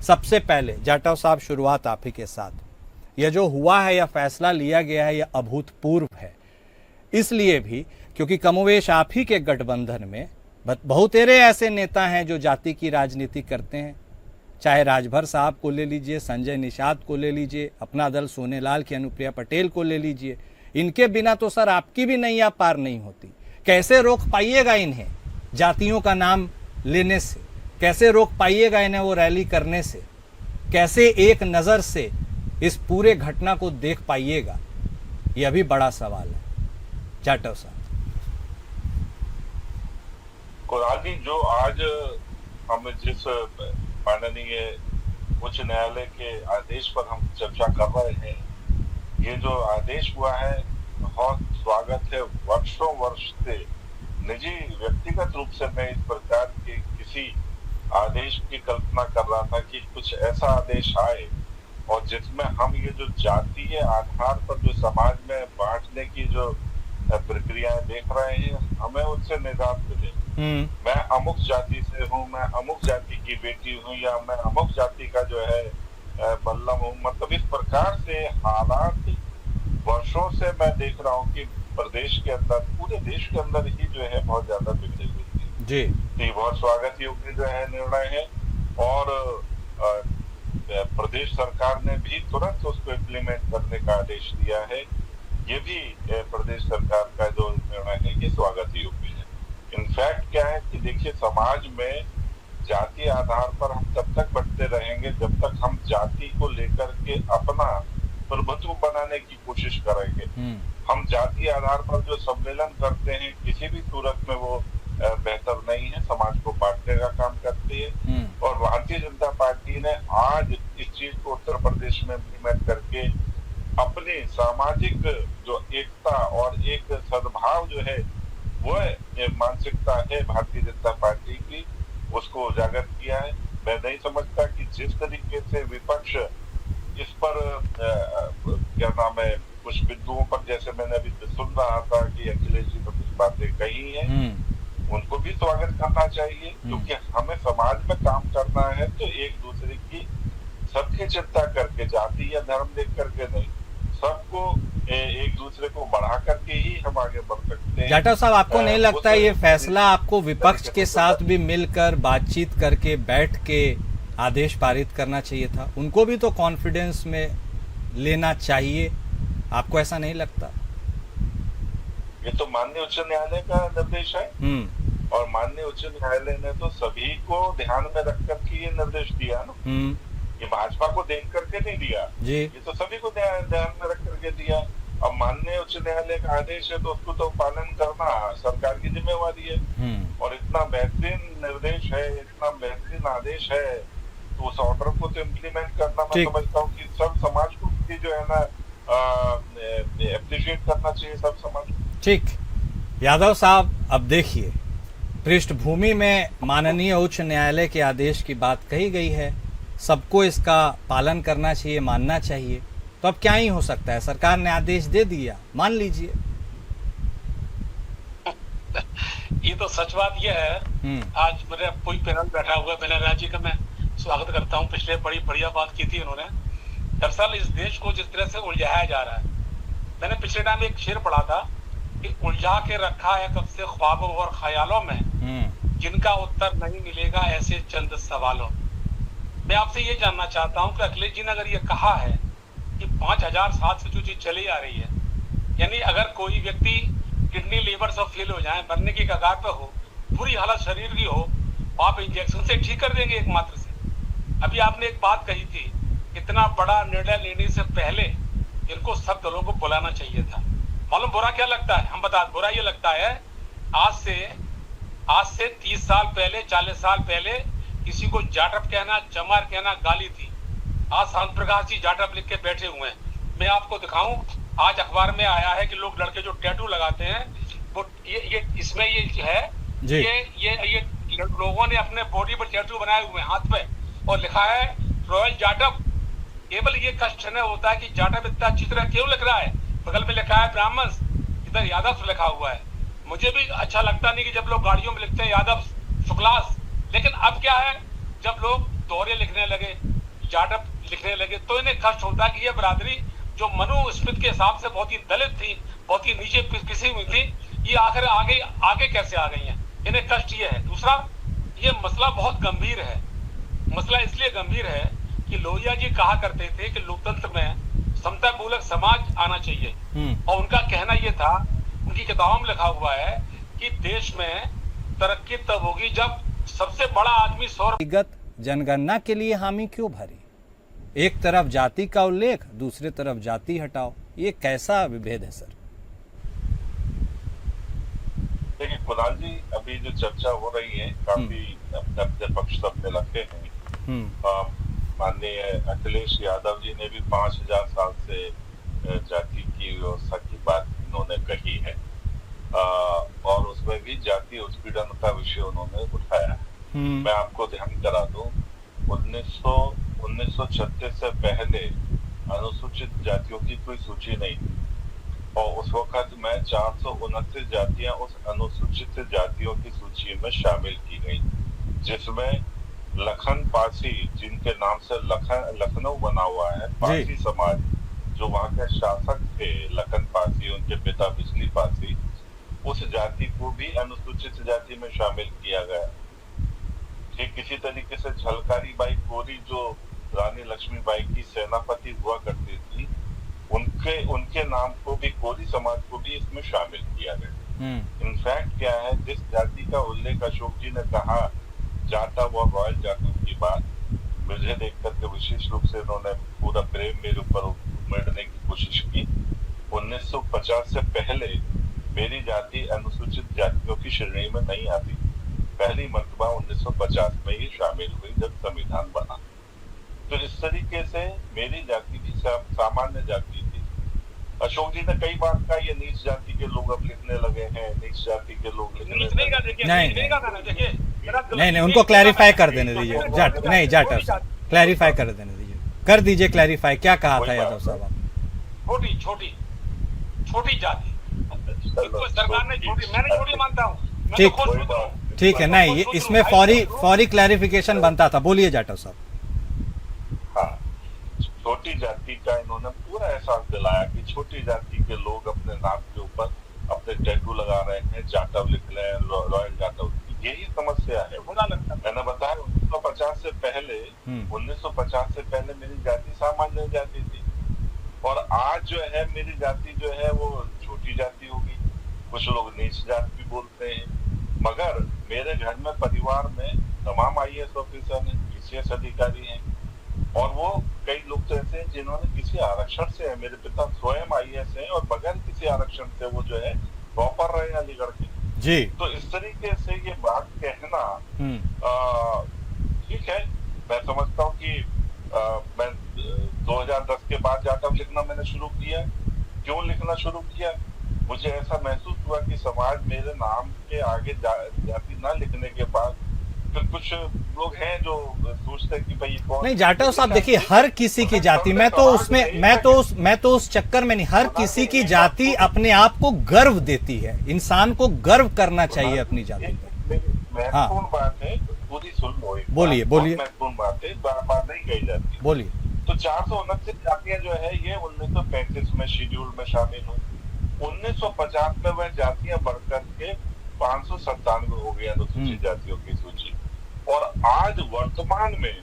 सबसे पहले जाटव साहब, शुरुआत आप ही के साथ। यह जो हुआ है, यह फैसला लिया गया है, यह अभूतपूर्व है, इसलिए भी क्योंकि कमोवेश आप ही के गठबंधन में बहुतेरे ऐसे नेता हैं जो जाति की राजनीति करते हैं। चाहे राजभर साहब को ले लीजिए, संजय निषाद को ले लीजिए, अपना दल सोनेलाल की अनुप्रिया पटेल को ले लीजिए, इनके बिना तो सर आपकी भी नैया पार नहीं होती। कैसे रोक पाइएगा इन्हें जातियों का नाम लेने से? कैसे रोक पाइएगा इन्हें वो रैली करने से? कैसे एक नज़र से इस पूरे घटना को देख पाइएगा? यह भी बड़ा सवाल है जाटव साहब। कुणाल जी, जो आज हम जिस माननीय उच्च न्यायालय के आदेश पर हम चर्चा कर रहे हैं, ये जो आदेश हुआ है बहुत स्वागत है। वर्षों वर्ष से निजी व्यक्तिगत रूप से मैं इस प्रकार के किसी आदेश की कल्पना कर रहा था कि कुछ ऐसा आदेश आए और जिसमें हम ये जो जातीय आधार पर जो समाज में बांटने की जो प्रक्रियाएं देख रहे हैं, हमें उससे निजात मिले। मैं अमुक जाति से हूँ, मैं अमुक जाति की बेटी हूँ, या मैं अमुक जाति का जो है बल्लम हूँ, मतलब इस प्रकार से हालात वर्षों से मैं देख रहा हूँ कि प्रदेश के अंदर, पूरे देश के अंदर ही जो है बहुत ज्यादा बिगड़ी हुई थी जी। तो ये बहुत स्वागत योग्य जो है निर्णय है, और प्रदेश सरकार ने भी तुरंत उसको इम्प्लीमेंट करने का आदेश दिया है। ये भी प्रदेश सरकार का जो निर्णय है ये स्वागत योग्य है। इनफैक्ट क्या है कि देखिए, समाज में जाति आधार पर हम तब तक बढ़ते रहेंगे जब तक हम जाति को लेकर के अपना प्रभुत्व बनाने की कोशिश करेंगे। हम जाति आधार पर जो सम्मेलन करते हैं, किसी भी सूरत में वो बेहतर नहीं है, समाज को बांटने का काम करती है। और भारतीय जनता पार्टी ने आज इस चीज को उत्तर प्रदेश में इम्प्लीमेंट करके अपनी सामाजिक जो एकता और एक सद्भाव जो है वो मानसिकता है भारतीय जनता पार्टी की, उसको उजागर किया है। मैं नहीं समझता कि जिस तरीके से विपक्ष इस पर क्या नाम है, कुछ बिंदुओं पर, जैसे मैंने अभी सुन रहा था कि अखिलेश जी ने कुछ बातें कही हैं, उनको भी स्वागत करना चाहिए, क्योंकि हमें समाज में काम करना है तो एक दूसरे की सबकी चिंता करके, जाति या धर्म देख करके नहीं, सबको एक दूसरे को बढ़ा करके ही हम आगे बढ़ सकते हैं। जाटव साहब, आपको नहीं लगता ये फैसला आपको विपक्ष के साथ भी मिलकर बातचीत करके बैठ के आदेश पारित करना चाहिए था? उनको भी तो कॉन्फिडेंस में लेना चाहिए, आपको ऐसा नहीं लगता? ये तो माननीय उच्च न्यायालय का निर्देश है, और माननीय उच्च न्यायालय ने तो सभी को ध्यान में रख करके ये निर्देश दिया ना। ये भाजपा को देख करके नहीं दिया जी, ये तो सभी को ध्यान में रख करके दिया। अब माननीय उच्च न्यायालय का आदेश है तो उसको तो पालन करना सरकार की जिम्मेवारी है। और इतना बेहतरीन निर्देश है, इतना बेहतरीन आदेश है, तो उस ऑर्डर को तो इम्प्लीमेंट करना मैं समझता हूँ कि सब समाज को जो है ना एप्रिशिएट करना चाहिए, सब समाज को। ठीक, यादव साहब, अब देखिए, पृष्ठभूमि में माननीय उच्च न्यायालय के आदेश की बात कही गई है, सबको इसका पालन करना चाहिए, मानना चाहिए, तो अब क्या ही हो सकता है? सरकार ने आदेश दे दिया, मान लीजिए। ये तो सच बात यह है, आज मेरे कोई पैनल बैठा हुआ है, पैनल जी का मैं स्वागत करता हूँ। पिछले बड़ी बढ़िया बात की थी उन्होंने। दरअसल इस देश को जिस तरह से उलझाया जा रहा है, मैंने पिछले टाइम एक शेर पढ़ा था कि उलझा के रखा है कब से ख्वाबों और ख्यालों में, जिनका उत्तर नहीं मिलेगा ऐसे चंद सवालों। मैं आपसे ये जानना चाहता हूं कि अखिलेश जी ने अगर ये कहा है कि 5000 साल से जो चीज चली आ रही है, यानी अगर कोई व्यक्ति किडनी लीवर सब फेल हो जाए, मरने की कगार पे हो, बुरी हालत शरीर की हो, आप इंजेक्शन से ठीक कर देंगे एकमात्र से? अभी आपने एक बात कही थी, इतना बड़ा निर्णय लेने से पहले इनको सब दलों को बुलाना चाहिए था। मालूम बुरा क्या लगता है? हम बता, बुरा ये लगता है आज से 30 साल पहले, 40 साल पहले किसी को जाटव कहना, चमार कहना गाली थी। आज शांत प्रकाश जी जाटव लिख के बैठे हुए हैं। मैं आपको दिखाऊं, आज अखबार में आया है कि लोग लड़के जो टैटू लगाते हैं वो ये इसमें ये है जी। ये लोगों ने अपने बॉडी पर टैटू बनाए हुए हाथ पे और लिखा है रॉयल जाटव। केवल ये क्वेश्चन होता है कि जाटव इतना अच्छी तरह क्यों लिख रहा है? बगल में लिखा है ब्राह्मण, इधर यादव लिखा हुआ है। मुझे भी अच्छा लगता नहीं कि जब लोग गाड़ियों में लिखते हैं यादव शुक्लास, लेकिन अब क्या है, जब लोग दोहरे लिखने लगे, जाटअप लिखने लगे तो इन्हें कष्ट होता है कि ये बरादरी जो मनु स्मृति के हिसाब से बहुत ही दलित थी, बहुत ही नीचे पिसी हुई थी, ये आखिर आगे कैसे आ गई हैं, इन्हें कष्ट ये है। दूसरा, ये मसला बहुत गंभीर है। मसला इसलिए गंभीर है कि लोहिया जी कहा करते थे कि लोकतंत्र में समतापूर्वक समाज आना चाहिए, और उनका कहना यह था, उनकी किताबों में लिखा हुआ है कि देश में तरक्की तब होगी जब सबसे बड़ा आदमी 100 व्यक्तिगत जनगणना के लिए हामी क्यों भरी? एक तरफ जाति का उल्लेख, दूसरी तरफ जाति हटाओ, ये कैसा विभेद है सर? देखिए कुणाल जी, अभी जो चर्चा हो रही है काफी अपने अपने पक्ष सबने रखे हैं। माननीय अखिलेश यादव जी ने भी 5000 साल से जाति की व्यवस्था की बात उन्होंने कही है, और उसमें भी जाति उत्पीड़न का विषय उन्होंने उठाया। मैं आपको ध्यान करा दूं, 1936 से पहले अनुसूचित जातियों की कोई सूची नहीं थी, और उस वक्त में 429 जातियां उस अनुसूचित जातियों की सूची में शामिल की गई, जिसमें लखन पासी, जिनके नाम से लखनऊ बना हुआ है, पासी समाज, जो वहां के शासक थे लखन पासी, उनके पिता बिजली पासी, उस जाति को भी अनुसूचित जाति में शामिल किया गया। ठीक इसी तरीके से झलकारी बाई कोरी, जो रानी लक्ष्मीबाई की सेनापति हुआ करती थी, उनके नाम को भी, कोरी समाज को भी इसमें शामिल किया गया। इनफैक्ट क्या है, जिस जाति का उल्लेख अशोक जी ने कहा, जाटव और रॉयल जाटव की बात, मुझे देख करके विशेष रूप से उन्होंने पूरा प्रेम मेरे ऊपर उमड़ने की कोशिश की। 1950 से पहले मेरी जाति अनुसूचित जातियों की श्रेणी में नहीं आती, पहली मर्तबा 1950 में ही शामिल हुई जब संविधान बना। तो इस तरीके से मेरी जाति भी सामान्य जाति थी। अशोक जी ने कई बार कहा ये नीच जाति के लोग अब लिखने लगे हैं, नीच जाति के लोग लिखने लगे। नहीं, उनको क्लैरिफाई कर देने दीजिए। जाटव साहब क्लैरिफाई कर देने दीजिए, कर दीजिए क्लैरिफाई, क्या कहा था यादव साहब आप? छोटी जाति सरकार ने छोटी, मैंने छोटी मानता हूँ। ठीक है, नहीं, ये इसमें फौरी क्लैरिफिकेशन बनता था। बोलिए जाटव साहब। हाँ, छोटी जाति का इन्होंने पूरा एहसास दिलाया कि छोटी जाति के लोग अपने नाम के ऊपर अपने टैटू लगा रहे हैं, जाटव लिख रहे हैं, रॉयल जाटव। यही समस्या है। मैंने बताया 1950 से पहले मेरी जाति सामान्य जाति थी, और आज जो है मेरी जाति जो है वो छोटी जाति होगी। कुछ लोग नीच जाति भी बोलते हैं, मगर मेरे घर में परिवार में तमाम IAS ऑफिसर हैं, PCS अधिकारी हैं, और वो कई लोग तो ऐसे हैं जिन्होंने किसी आरक्षण से है। मेरे पिता स्वयं IAS हैं और बगैर किसी आरक्षण से वो जो है टॉपर रहे अलीगढ़ के जी। तो इस तरीके से ये बात कहना ठीक है। मैं समझता हूँ कि मैं 2010 के बाद जाटव लिखना मैंने शुरू किया। क्यों लिखना शुरू किया? मुझे ऐसा महसूस हुआ कि समाज मेरे नाम के आगे जाति ना लिखने के बाद फिर कुछ लोग हैं जो सोचते हैं कि भाई कौन। नहीं जाटव साहब, देखिए हर किसी की जाति, मैं तो उस चक्कर में नहीं, हर किसी की जाति अपने आप को गर्व देती है। इंसान को गर्व करना चाहिए अपनी जाति पर। महत्वपूर्ण बात है, पूरी सुन लो। बोलिए। महत्वपूर्ण बात है, बार नहीं कही जाती। बोलिए। तो 429 जातियां जो है ये 1935 में शेड्यूल में शामिल हुई। 1950 में वह जातियां बढ़कर के 597 हो गई अनुसूचित जातियों की सूची, और आज वर्तमान में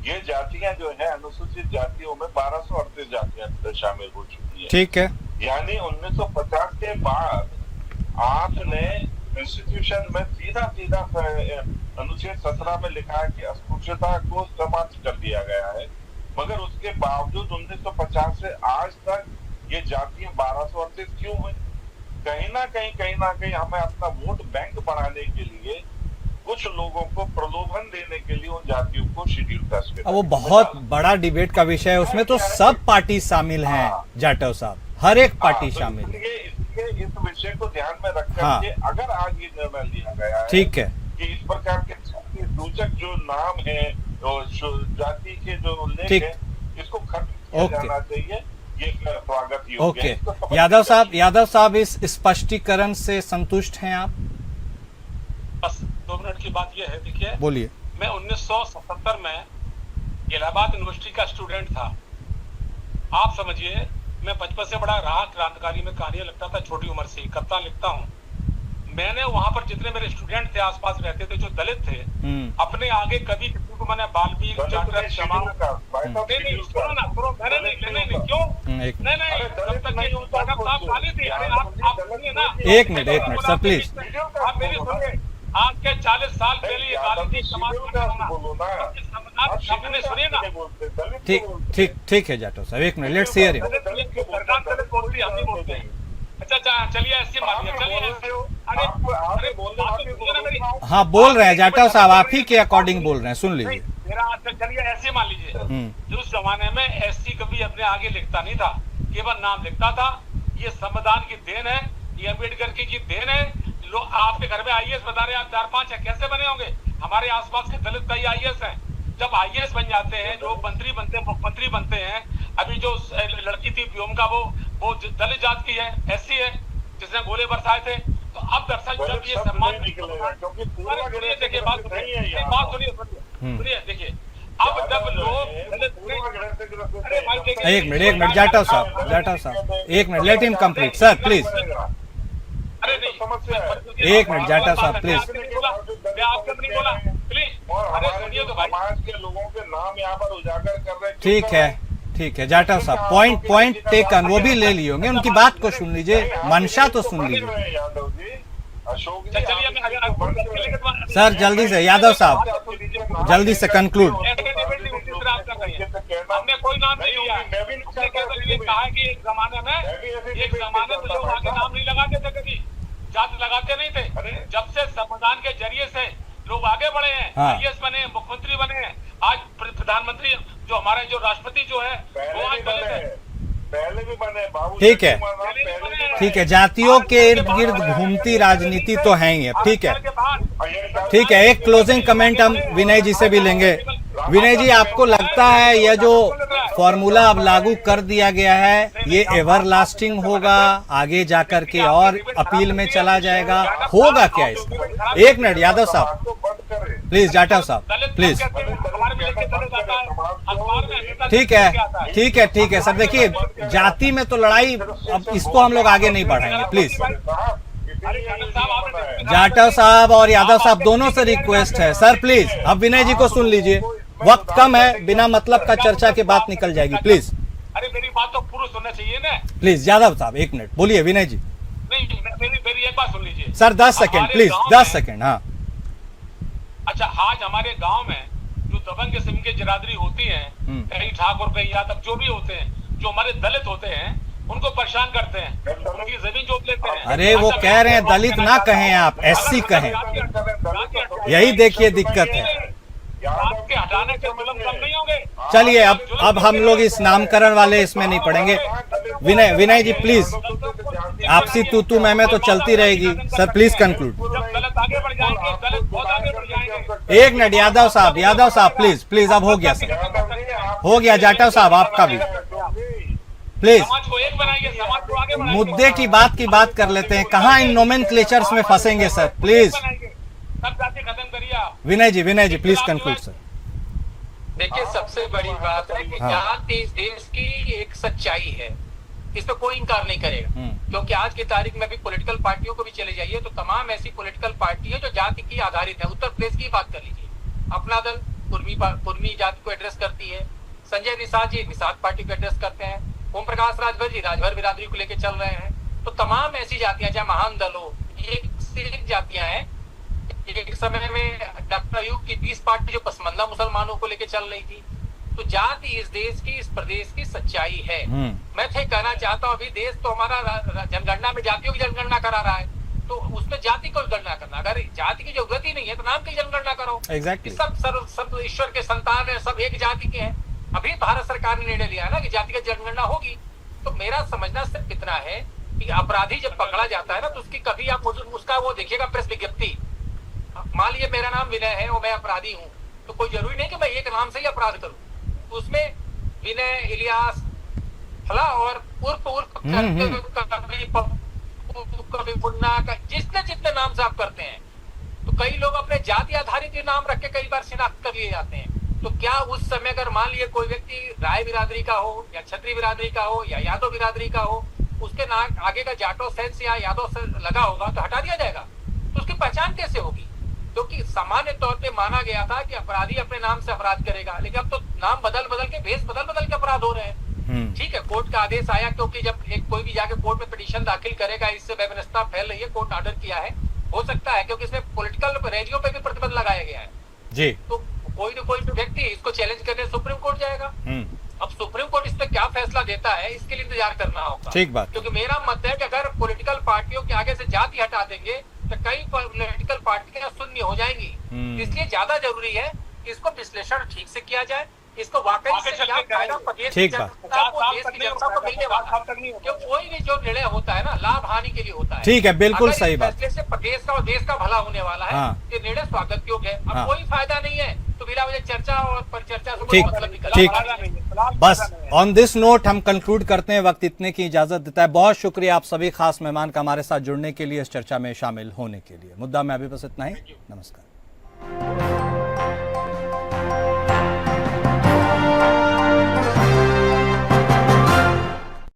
ये जातियां जो है अनुसूचित जातियों में 1238 जातियां शामिल हो चुकी है। ठीक है, यानी 1950 के बाद आपने इंस्टीट्यूशन में सीधा अनुच्छेद 17 में लिखा है कि अस्पृश्यता को समाप्त कर दिया गया है, मगर उसके बावजूद 1950 से आज तक ये जातियां 1238 क्यों हुई? कहीं ना कहीं हमें अपना वोट बैंक बढ़ाने के लिए, कुछ लोगों को प्रलोभन देने के लिए उन जातियों को शेड्यूल कास्ट में। वो बहुत बड़ा डिबेट का विषय है, उसमें तो सब पार्टी शामिल हैं जाटव साहब, हर एक पार्टी शामिल है। इसलिए इस विषय को ध्यान में रखकर के अगर आज ये निर्णय लिया गया है, ठीक है, कि इस प्रकार के सूचक जो नाम है और जाति के जो उल्लेख है, इसको खत्म किया जाना चाहिए। ये स्वागत योग्य है। ओके, यादव साहब इस स्पष्टीकरण से संतुष्ट हैं आप? बस 2 मिनट की बात यह है, देखिए, बोलिए। मैं 1977 में इलाहाबाद यूनिवर्सिटी का स्टूडेंट था। आप समझिए, मैं बचपन से बड़ा रहा क्रांतिकारी में, कहानियां लिखता था छोटी उम्र से, कविता लिखता हूँ। मैंने वहां पर जितने मेरे स्टूडेंट थे, आसपास रहते थे, जो दलित थे, अपने आगे कभी किसी को मैंने बाल्मीकि, जाटव, क्षमा नहीं, सुनो ना, सुनो, मैंने नहीं, क्यों नहीं, जब तक ये जाटव साहब गाली थी, अरे आप सुनिए ना, एक मिनट सर प्लीज, आप मेरी सुनिए। आज के 40 साल पहले ये गाली थी समाज में, सुनिए ना। ठीक है जाटव साहब, एक मिनट, लेट्स हियर हिम। सरकार दलित बोलती है, हम नहीं बोलते हैं। अच्छा, चलिए ऐसे मानिए, चलिए, अरे बोलना मेरी, हाँ बोल रहे हैं जाटव साहब, आप ही के अकॉर्डिंग बोल रहे हैं, सुन लीजिए मेरा। अच्छा चलिए ऐसे मान लीजिए, उस जमाने में एससी कभी अपने आगे लिखता नहीं था, केवल नाम लिखता था। ये संविधान की देन है, ये अम्बेडकर की देन है। लोग आपके घर में आईएएस बता रहे, आप 4-5 है, कैसे बने होंगे? हमारे आसपास के दलित कई आईएएस हैं। जब आईएएस बन जाते हैं, जो मंत्री बनते हैं, मुख्यमंत्री बनते हैं। अभी जो लड़की थी व्योमिका, वो दलित जात की है, एससी है, जिसने गोले बरसाए थे। तो अब दरअसल जब ये सम्मान, देखिए बात सुनिए, देखिए अब जब लोग, एक मिनट जाटव साहब, एक minute, let him complete sir please. अरे नहीं, एक मिनट जाटव साहब प्लीज। मैं आपसे नहीं बोला, प्लीज। अरे सुनिए तो भाई, समाज के लोगों के नाम यहाँ पर उजागर कर रहे। ठीक है जाटव साहब, पॉइंट टेकन, वो भी ले लिए होंगे, उनकी बात को सुन लीजिए, मंशा तो सुन लीजिए। यादव जी, अशोक जी, सर जल्दी से, यादव साहब जल्दी से कंक्लूड। हमने कोई नाम नहीं लिया, कहा है कि एक जमाने में लोग आगे नाम नहीं लगाते थे, कभी जात लगाते नहीं थे। जब से संविधान के जरिए से लोग आगे बढ़े हैं, आईएएस बने, मुख्यमंत्री बने हैं, आज प्रधानमंत्री, जो हमारे जो राष्ट्रपति जो है, वो आज दलित है, पहले भी बने। ठीक है, जातियों के इर्द गिर्द घूमती राजनीति तो है ही है। ठीक है, एक क्लोजिंग कमेंट हम विनय जी से भी लेंगे। विनय जी, आपको लगता है यह जो फॉर्मूला अब लागू कर दिया गया है, ये एवरलास्टिंग होगा, आगे जाकर के और अपील में चला जाएगा, होगा क्या इसका? एक मिनट यादव साहब प्लीज, जाटव साहब प्लीज। ठीक है सर, देखिए जाति में तो लड़ाई, अब इसको हम लोग आगे नहीं बढ़ाएंगे प्लीज। जाटव साहब और यादव साहब दोनों से रिक्वेस्ट है सर प्लीज, अब विनय जी को सुन लीजिए, वक्त कम है, बिना मतलब का चर्चा के बात निकल जाएगी प्लीज। अरे मेरी बात तो पूरी सुनना चाहिए ना प्लीज। यादव साहब एक मिनट बोलिए, विनय जी। नहीं, मेरी एक बात सुन लीजिए सर, 10 सेकेंड प्लीज, 10 सेकेंड। हाँ अच्छा, आज हमारे गांव में जो दबंग किस्म की जरादरी होती है, कहीं ठाकुर, कहीं यादव, जो भी होते हैं, जो हमारे दलित होते हैं, उनको परेशान करते हैं, उनकी जमीन जोत लेते हैं। अरे वो कह रहे हैं दलित ना कहें आप, एससी कहें, यही देखिए दिक्कत है। आपके हटाने से जुल्म कम नहीं होंगे। चलिए अब हम लोग इस नामकरण वाले इसमें नहीं पढ़ेंगे। विनय जी प्लीज, आपसी तू मैं तो चलती रहेगी सर, प्लीज कंक्लूड। दलित आगे बढ़ जाएंगे, दलित बहुत आगे बढ़ जाएंगे। एक मिनट यादव साहब प्लीज, अब हो गया सर, हो गया। जाटव साहब आपका भी प्लीज, समाज को एक बनाइए, समाज को आगे बढ़ाइए। मुद्दे की बात कर लेते हैं, कहाँ इन नोमेनक्लेचर्स में फंसेंगे सर, प्लीज। सब जाति खत्म करिए आप। विनय जी प्लीज कंक्लूड सर। देखिए, सबसे बड़ी बात है कि जाति इस देश की एक सच्चाई है, इस पर कोई इंकार नहीं करेगा। क्योंकि आज की तारीख में भी पॉलिटिकल पार्टियों को भी चले जाइए तो तमाम ऐसी पॉलिटिकल पार्टी है जो जाति की आधारित है। उत्तर प्रदेश की बात कर लीजिए, अपना दल कुर्मी जाति को एड्रेस करती है, संजय निषाद जी निषाद पार्टी को एड्रेस करते हैं, ओम प्रकाश राजभर जी राजभर बिरादरी को लेकर चल रहे हैं। तो तमाम ऐसी जातियां, चाहे महान दल हो, एक जातियां हैं। एक समय में डॉक्टर अयूब की 20 पार्टी जो पसमंदा मुसलमानों को लेकर चल रही थी। तो जाति इस देश की, इस प्रदेश की सच्चाई है। मैं तो कहना चाहता हूँ, अभी देश तो हमारा जनगणना में जातियों की जनगणना करा रहा है, तो उसमें जाति को गणना करना, अगर जाति की जरूरत ही नहीं है तो नाम की जनगणना करो। Exactly. सब ईश्वर के संतान है, सब एक जाति के हैं। अभी भारत सरकार ने निर्णय लिया है ना कि जाति की जनगणना होगी। तो मेरा समझना सिर्फ इतना है कि अपराधी जब पकड़ा जाता है ना, तो उसकी कभी आप उसका वो देखिएगा प्रेस विज्ञप्ति। मान लीजिए मेरा नाम विनय है और मैं अपराधी हूँ, तो कोई जरूरी नहीं कि मैं एक नाम से ही अपराध करूँ। उसमें विनय, इलियास, फला और उर्फ कभी मुन्ना का, जितने नाम से आप करते हैं, तो कई लोग अपने जाति आधारित नाम रख के कई बार शिनाख्त कर लिए जाते हैं। तो क्या उस समय अगर मान लिए कोई व्यक्ति राय बिरादरी का हो या क्षत्रिय बिरादरी का हो या यादव बिरादरी का हो, उसके नाक आगे का जाटो सेंस या यादव से लगा होगा तो हटा दिया जाएगा, तो उसकी पहचान कैसे होगी? क्योंकि सामान्य तौर पे माना गया था कि अपराधी अपने नाम से अपराध करेगा, लेकिन अब तो नाम बदल बदल के, भेष बदल बदल के अपराध हो रहे हैं। ठीक है, कोर्ट का आदेश आया, क्योंकि जब एक कोई भी जाके कोर्ट में पिटीशन दाखिल करेगा, इससे व्यवस्था फैल रही है, कोर्ट ऑर्डर किया है, हो सकता है क्योंकि इसमें पॉलिटिकल रैलियों पे भी प्रतिबंध लगाया गया है जी, तो कोई न कोई व्यक्ति इसको चैलेंज करने सुप्रीम कोर्ट जाएगा। अब सुप्रीम कोर्ट इस पे क्या फैसला देता है, इसके लिए इंतजार करना होगा। ठीक बात। क्योंकि मेरा मत है कि अगर पॉलिटिकल पार्टियों के आगे से जाति हटा देंगे तो कई पॉलिटिकल पार्टियां शून्य हो जाएंगी। इसलिए ज्यादा जरूरी है कि इसको विश्लेषण ठीक से किया जाए, इसको वाकई से क्या फायदा प्रदेश की जनता को, देश की जनता को मिलने वाला है। क्यों कोई भी जो निर्णय होता है ना, लाभ हानि के लिए होता है। ठीक है, बिल्कुल सही बात। फैसले से प्रदेश का और देश का भला होने वाला है, ये निर्णय स्वागत योग्य है। अब कोई फायदा नहीं है तो बिना वजह चर्चा और परिचर्चा से कोई मतलब निकल ठीक, बस ऑन दिस नोट हम कंक्लूड करते हैं, वक्त इतने की इजाजत देता है। बहुत शुक्रिया आप सभी खास मेहमान का हमारे साथ जुड़ने के लिए, इस चर्चा में शामिल होने के लिए। मुद्दा में अभी बस इतना ही, नमस्कार।